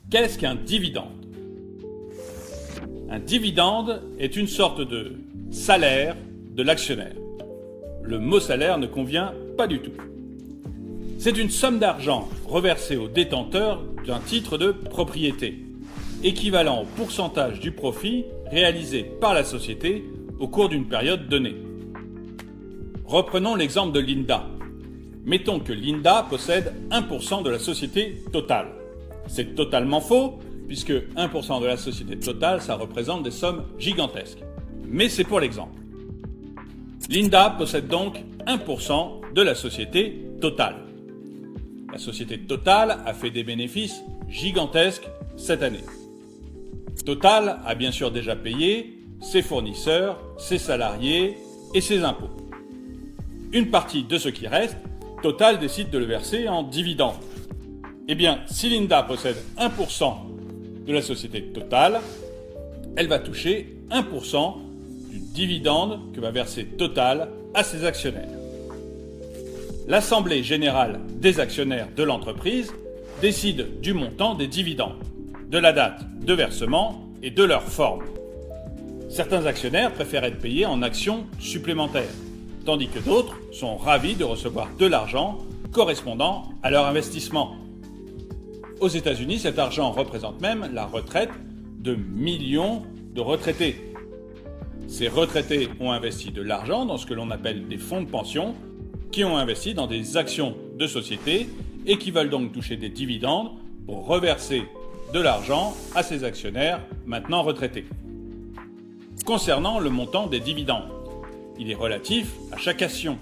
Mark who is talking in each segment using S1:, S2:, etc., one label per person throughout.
S1: Qu'est-ce qu'un dividende? Un dividende est une sorte de salaire de l'actionnaire. Le mot salaire ne convient pas du tout. C'est une somme d'argent reversée au détenteur d'un titre de propriété, équivalent au pourcentage du profit réalisé par la société au cours d'une période donnée. Reprenons l'exemple de Linda. Mettons que Linda possède 1% de la société totale. C'est totalement faux, puisque 1% de la société totale, ça représente des sommes gigantesques. Mais c'est pour l'exemple. Linda possède donc 1% de la société totale. La société totale a fait des bénéfices gigantesques cette année. Total a bien sûr déjà payé ses fournisseurs, ses salariés et ses impôts. Une partie de ce qui reste, Total décide de le verser en dividendes. Eh bien, si Linda possède 1% de la société Total, elle va toucher 1% du dividende que va verser Total à ses actionnaires. L'Assemblée générale des actionnaires de l'entreprise décide du montant des dividendes, de la date de versement et de leur forme. Certains actionnaires préfèrent être payés en actions supplémentaires, tandis que d'autres sont ravis de recevoir de l'argent correspondant à leur investissement. Aux États-Unis, cet argent représente même la retraite de millions de retraités. Ces retraités ont investi de l'argent dans ce que l'on appelle des fonds de pension, qui ont investi dans des actions de société et qui veulent donc toucher des dividendes pour reverser de l'argent à ces actionnaires maintenant retraités. Concernant le montant des dividendes, il est relatif à chaque action.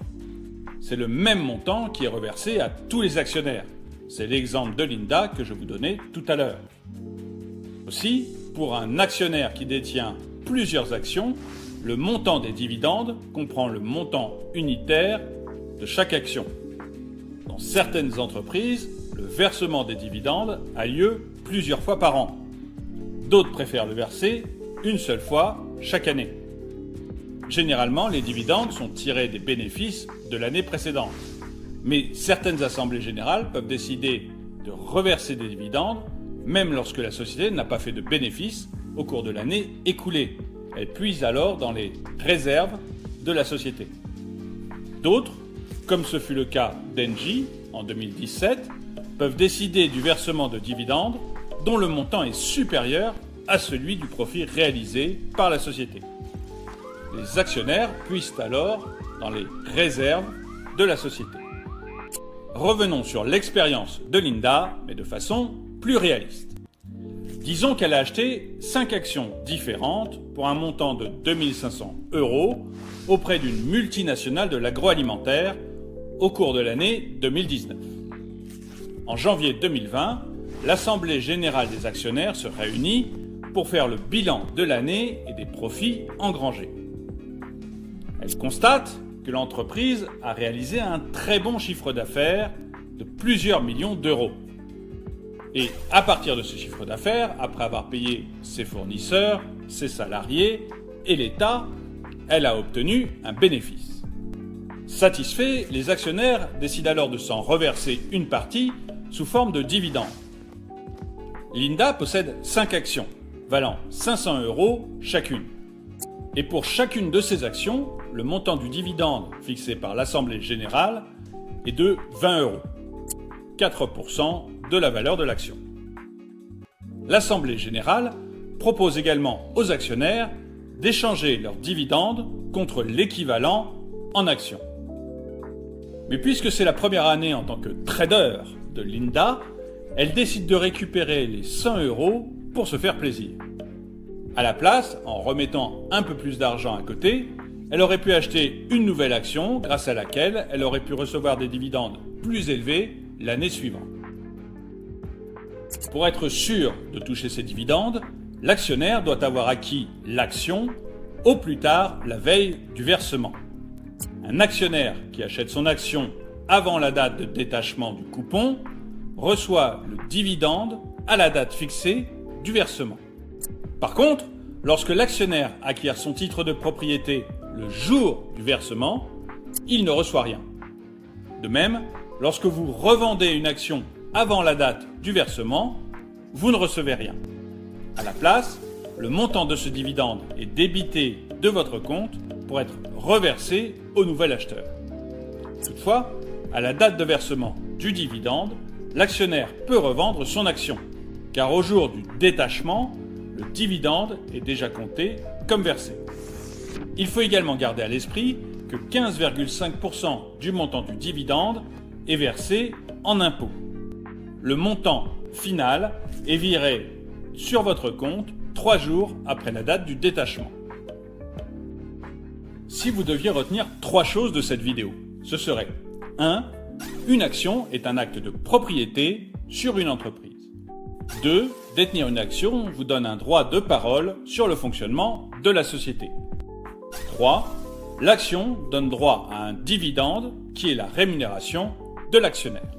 S1: C'est le même montant qui est reversé à tous les actionnaires. C'est l'exemple de Linda que je vous donnais tout à l'heure. Aussi, pour un actionnaire qui détient plusieurs actions, le montant des dividendes comprend le montant unitaire de chaque action. Dans certaines entreprises, le versement des dividendes a lieu plusieurs fois par an. D'autres préfèrent le verser une seule fois chaque année. Généralement, les dividendes sont tirés des bénéfices de l'année précédente. Mais certaines assemblées générales peuvent décider de reverser des dividendes, même lorsque la société n'a pas fait de bénéfices au cours de l'année écoulée. Elle puise alors dans les réserves de la société. D'autres, comme ce fut le cas d'Engie en 2017, peuvent décider du versement de dividendes dont le montant est supérieur à celui du profit réalisé par la société. Les actionnaires puisent alors dans les réserves de la société. Revenons sur l'expérience de Linda, mais de façon plus réaliste. Disons qu'elle a acheté 5 actions différentes pour un montant de 2500 € auprès d'une multinationale de l'agroalimentaire au cours de l'année 2019. En janvier 2020, l'Assemblée générale des actionnaires se réunit pour faire le bilan de l'année et des profits engrangés. Elle constate que l'entreprise a réalisé un très bon chiffre d'affaires de plusieurs millions d'euros. Et à partir de ce chiffre d'affaires, après avoir payé ses fournisseurs, ses salariés et l'État, elle a obtenu un bénéfice. Satisfaits, les actionnaires décident alors de s'en reverser une partie sous forme de dividendes. Linda possède 5 actions, valant 500 € chacune. Et pour chacune de ces actions, le montant du dividende fixé par l'Assemblée générale est de 20 €, 4% de la valeur de l'action. L'Assemblée générale propose également aux actionnaires d'échanger leurs dividendes contre l'équivalent en actions. Mais puisque c'est la première année en tant que trader de Linda, elle décide de récupérer les 100 € pour se faire plaisir. À la place, en remettant un peu plus d'argent à côté, elle aurait pu acheter une nouvelle action grâce à laquelle elle aurait pu recevoir des dividendes plus élevés l'année suivante. Pour être sûr de toucher ces dividendes, l'actionnaire doit avoir acquis l'action au plus tard la veille du versement. Un actionnaire qui achète son action avant la date de détachement du coupon reçoit le dividende à la date fixée du versement. Par contre, lorsque l'actionnaire acquiert son titre de propriété le jour du versement, il ne reçoit rien. De même, lorsque vous revendez une action avant la date du versement, vous ne recevez rien. À la place, le montant de ce dividende est débité de votre compte pour être reversé au nouvel acheteur. Toutefois, à la date de versement du dividende, l'actionnaire peut revendre son action, car au jour du détachement, le dividende est déjà compté comme versé. Il faut également garder à l'esprit que 15,5% du montant du dividende est versé en impôts. Le montant final est viré sur votre compte 3 jours après la date du détachement. Si vous deviez retenir 3 choses de cette vidéo, ce serait 1. Une action est un acte de propriété sur une entreprise. 2. Détenir une action vous donne un droit de parole sur le fonctionnement de la société. 3. L'action donne droit à un dividende qui est la rémunération de l'actionnaire.